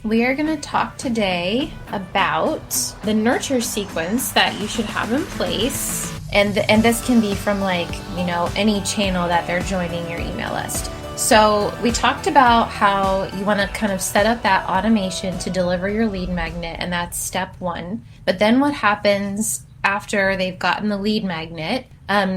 We are going to talk today about the nurture sequence that you should have in place. And this can be from any channel that they're joining your email list. So we talked about how you want to kind of set up that automation to deliver your lead magnet, and that's step one. But then what happens after they've gotten the lead magnet?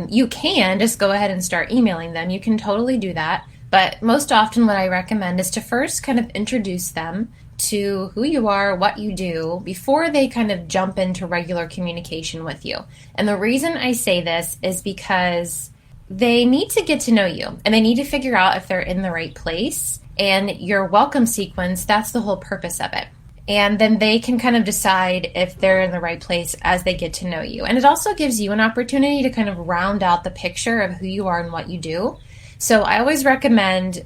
You can just go ahead and start emailing them. You can totally do that. But most often what I recommend is to first kind of introduce them to who you are, what you do, before they kind of jump into regular communication with you. And the reason I say this is because they need to get to know you and they need to figure out if they're in the right place. And your welcome sequence, that's the whole purpose of it. And then they can kind of decide if they're in the right place as they get to know you. And it also gives you an opportunity to kind of round out the picture of who you are and what you do. So I always recommend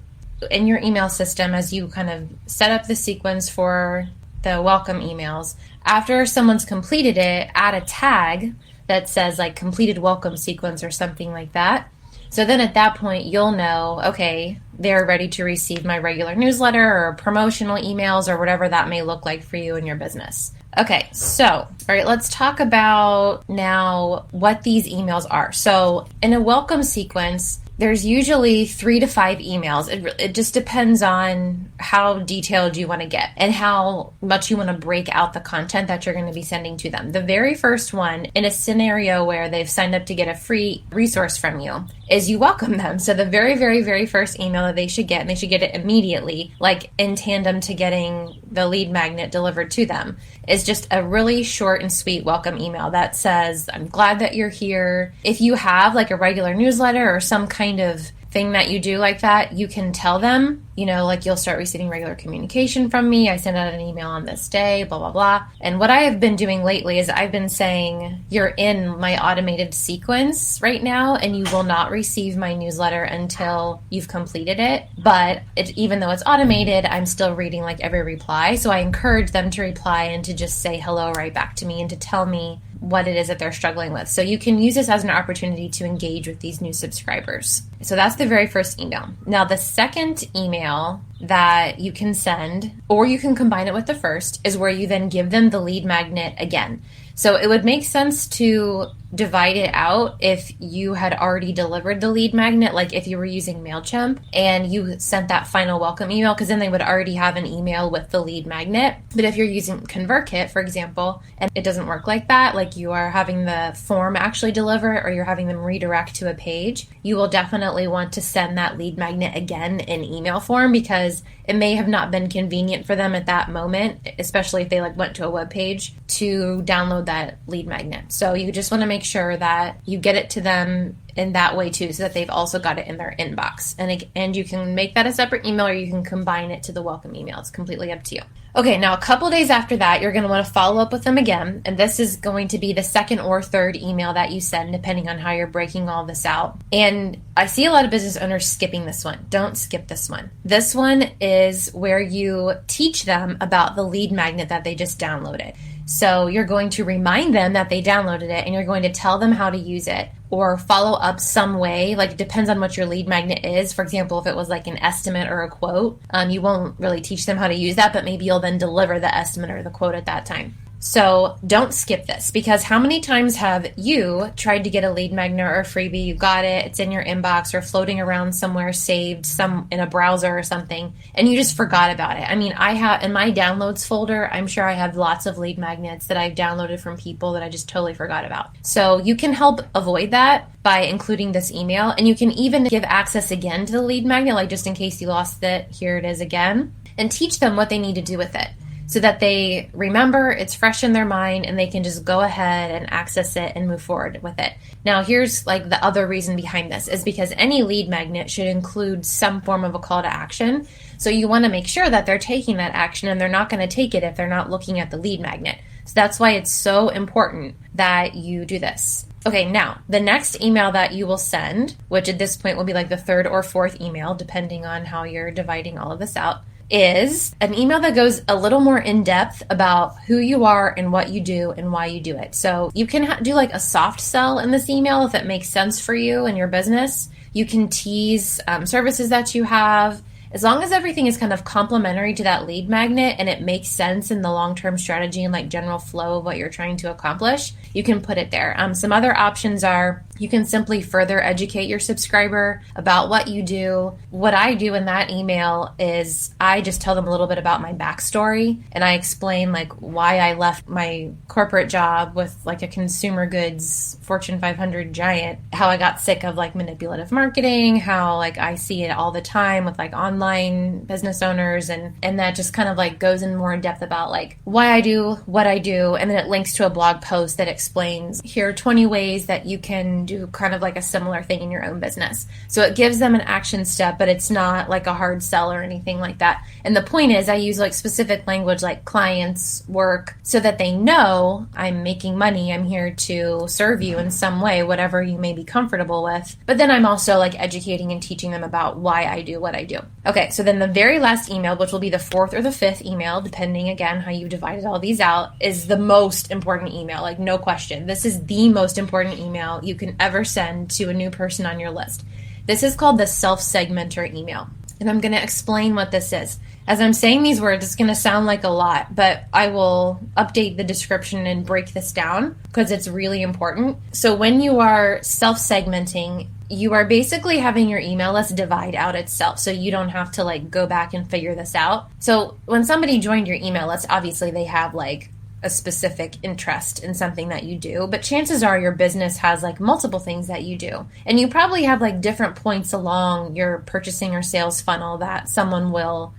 in your email system, as you kind of set up the sequence for the welcome emails, after someone's completed it, add a tag that says like completed welcome sequence or something like that. So then at that point, you'll know, okay, they're ready to receive my regular newsletter or promotional emails or whatever that may look like for you and your business. Okay, so, all right, let's talk about now what these emails are. So in a welcome sequence, there's usually 3 to 5 emails. It just depends on how detailed you want to get and how much you want to break out the content that you're going to be sending to them. The very first one, in a scenario where they've signed up to get a free resource from you, is you welcome them. So the very, very, very first email that they should get, and they should get it immediately, like in tandem to getting the lead magnet delivered to them, is just a really short and sweet welcome email that says, I'm glad that you're here. If you have like a regular newsletter or some kind of thing that you do like that, you can tell them, like you'll start receiving regular communication from me. I sent out an email on this day, blah, blah, blah. And what I have been doing lately is I've been saying, you're in my automated sequence right now, and you will not receive my newsletter until you've completed it. But even though it's automated, I'm still reading like every reply. So I encourage them to reply and to just say hello right back to me and to tell me what it is that they're struggling with. So you can use this as an opportunity to engage with these new subscribers. So that's the very first email. Now, the second email that you can send, or you can combine it with the first, is where you then give them the lead magnet again. So it would make sense to divide it out if you had already delivered the lead magnet, like if you were using MailChimp and you sent that final welcome email, because then they would already have an email with the lead magnet. But if you're using ConvertKit, for example, and it doesn't work like that, like you are having the form actually deliver or you're having them redirect to a page, you will definitely want to send that lead magnet again in email form, because it may have not been convenient for them at that moment, especially if they went to a web page to download that lead magnet. So you just want to make sure that you get it to them in that way too, so that they've also got it in their inbox. And you can make that a separate email, or you can combine it to the welcome email. It's completely up to you. Okay, now a couple days after that, you're going to want to follow up with them again. And this is going to be the second or third email that you send, depending on how you're breaking all this out. And I see a lot of business owners skipping this one. Don't skip this one. This one is where you teach them about the lead magnet that they just downloaded. So you're going to remind them that they downloaded it, and you're going to tell them how to use it or follow up some way. Like, it depends on what your lead magnet is. For example, if it was like an estimate or a quote, you won't really teach them how to use that, but maybe you'll then deliver the estimate or the quote at that time. So don't skip this, because how many times have you tried to get a lead magnet or a freebie, you got it, it's in your inbox or floating around somewhere saved in a browser or something, and you just forgot about it? I mean, I have in my downloads folder, I'm sure I have lots of lead magnets that I've downloaded from people that I just totally forgot about. So you can help avoid that by including this email, and you can even give access again to the lead magnet, like just in case you lost it, here it is again, and teach them what they need to do with it, so that they remember, it's fresh in their mind, and they can just go ahead and access it and move forward with it. Now, here's the other reason behind this, is because any lead magnet should include some form of a call to action. So you want to make sure that they're taking that action, and they're not going to take it if they're not looking at the lead magnet. So that's why it's so important that you do this. Okay, now, the next email that you will send, which at this point will be like the third or fourth email, depending on how you're dividing all of this out, is an email that goes a little more in depth about who you are and what you do and why you do it. So you can do a soft sell in this email if it makes sense for you and your business. You can tease services that you have As long as everything is kind of complementary to that lead magnet and it makes sense in the long-term strategy and like general flow of what you're trying to accomplish, you can put it there. Some other options are you can simply further educate your subscriber about what you do. What I do in that email is I just tell them a little bit about my backstory, and I explain like why I left my corporate job with like a consumer goods Fortune 500 giant, how I got sick of like manipulative marketing, how like I see it all the time with like online business owners, and that just kind of like goes in more in depth about like why I do what I do, and then it links to a blog post that explains here are 20 ways that you can do kind of like a similar thing in your own business. So it gives them an action step, but it's not like a hard sell or anything like that. And the point is I use like specific language like clients, work, so that they know I'm making money. I'm here to serve you in some way, whatever you may be comfortable with. But then I'm also like educating and teaching them about why I do what I do. Okay, so then the very last email, which will be the fourth or the fifth email, depending again how you've divided all these out, is the most important email, like no question. This is the most important email you can ever send to a new person on your list. This is called the self-segmenter email. And I'm going to explain what this is. As I'm saying these words, it's going to sound like a lot, but I will update the description and break this down because it's really important. So when you are self-segmenting, you are basically having your email list divide out itself, so you don't have to like go back and figure this out. So when somebody joined your email list, obviously they have like a specific interest in something that you do, but chances are your business has like multiple things that you do. And you probably have like different points along your purchasing or sales funnel that someone will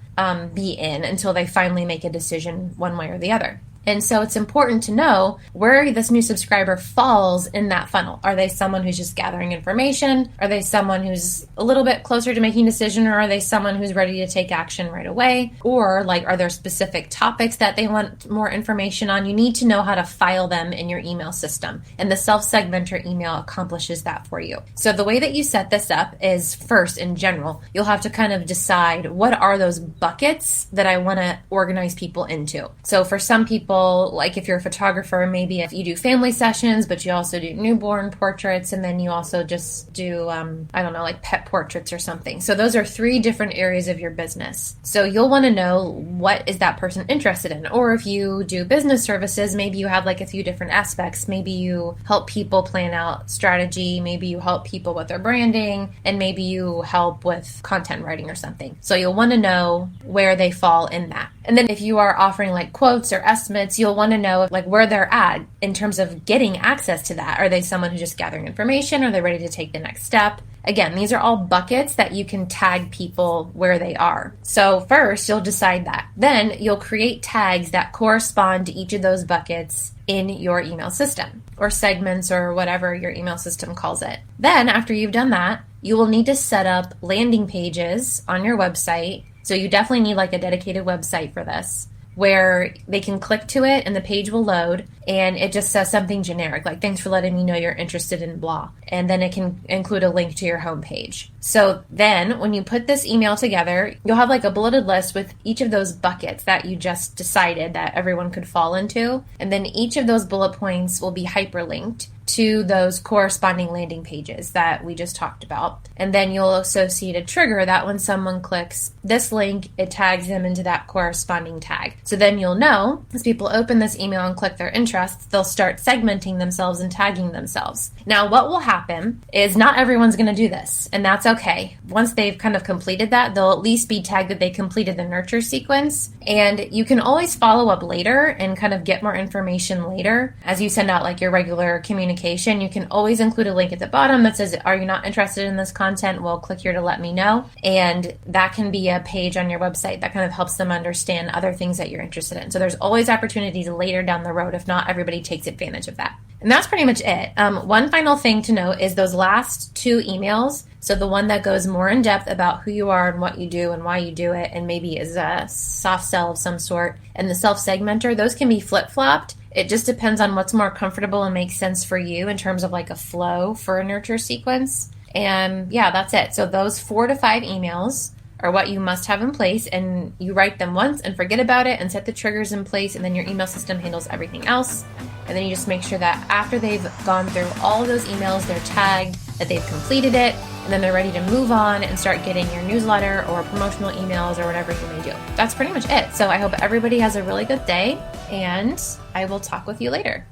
be in until they finally make a decision one way or the other. And so it's important to know where this new subscriber falls in that funnel. Are they someone who's just gathering information? Are they someone who's a little bit closer to making a decision? Or are they someone who's ready to take action right away? Or like, are there specific topics that they want more information on? You need to know how to file them in your email system. And the self-segmenter email accomplishes that for you. So the way that you set this up is first, in general, you'll have to kind of decide what are those buckets that I want to organize people into. So for some people, like if you're a photographer, maybe if you do family sessions, but you also do newborn portraits, and then you also just do, I don't know, like pet portraits or something. So those are 3 different areas of your business. So you'll want to know what is that person interested in. Or if you do business services, maybe you have like a few different aspects. Maybe you help people plan out strategy. Maybe you help people with their branding, and maybe you help with content writing or something. So you'll want to know where they fall in that. And then if you are offering like quotes or estimates, you'll want to know like where they're at in terms of getting access to that. Are they someone who's just gathering information? Are they ready to take the next step? Again, these are all buckets that you can tag people where they are. So first, you'll decide that. Then you'll create tags that correspond to each of those buckets in your email system, or segments, or whatever your email system calls it. Then after you've done that, you will need to set up landing pages on your website. So you definitely need like a dedicated website for this, where they can click to it and the page will load, and it just says something generic like, thanks for letting me know you're interested in blah. And then it can include a link to your homepage. So then when you put this email together, you'll have like a bulleted list with each of those buckets that you just decided that everyone could fall into. And then each of those bullet points will be hyperlinked to those corresponding landing pages that we just talked about. And then you'll associate a trigger that when someone clicks this link, it tags them into that corresponding tag. So then you'll know as people open this email and click their interests, they'll start segmenting themselves and tagging themselves. Now, what will happen is not everyone's going to do this, and that's okay. Once they've kind of completed that, they'll at least be tagged that they completed the nurture sequence. And you can always follow up later and kind of get more information later. As you send out like your regular communication, you can always include a link at the bottom that says, are you not interested in this content? Well, click here to let me know. And that can be a page on your website that kind of helps them understand other things that you're interested in. So there's always opportunities later down the road if not everybody takes advantage of that. And that's pretty much it. One final thing to note is those last 2 emails. So the one that goes more in depth about who you are and what you do and why you do it, and maybe is a soft sell of some sort, and the self-segmenter, those can be flip-flopped. It just depends on what's more comfortable and makes sense for you in terms of like a flow for a nurture sequence. And yeah, that's it. So those 4 to 5 emails are what you must have in place, and you write them once and forget about it and set the triggers in place, and then your email system handles everything else. And then you just make sure that after they've gone through all of those emails, they're tagged, that they've completed it, and then they're ready to move on and start getting your newsletter or promotional emails or whatever you may do. That's pretty much it. So I hope everybody has a really good day, and I will talk with you later.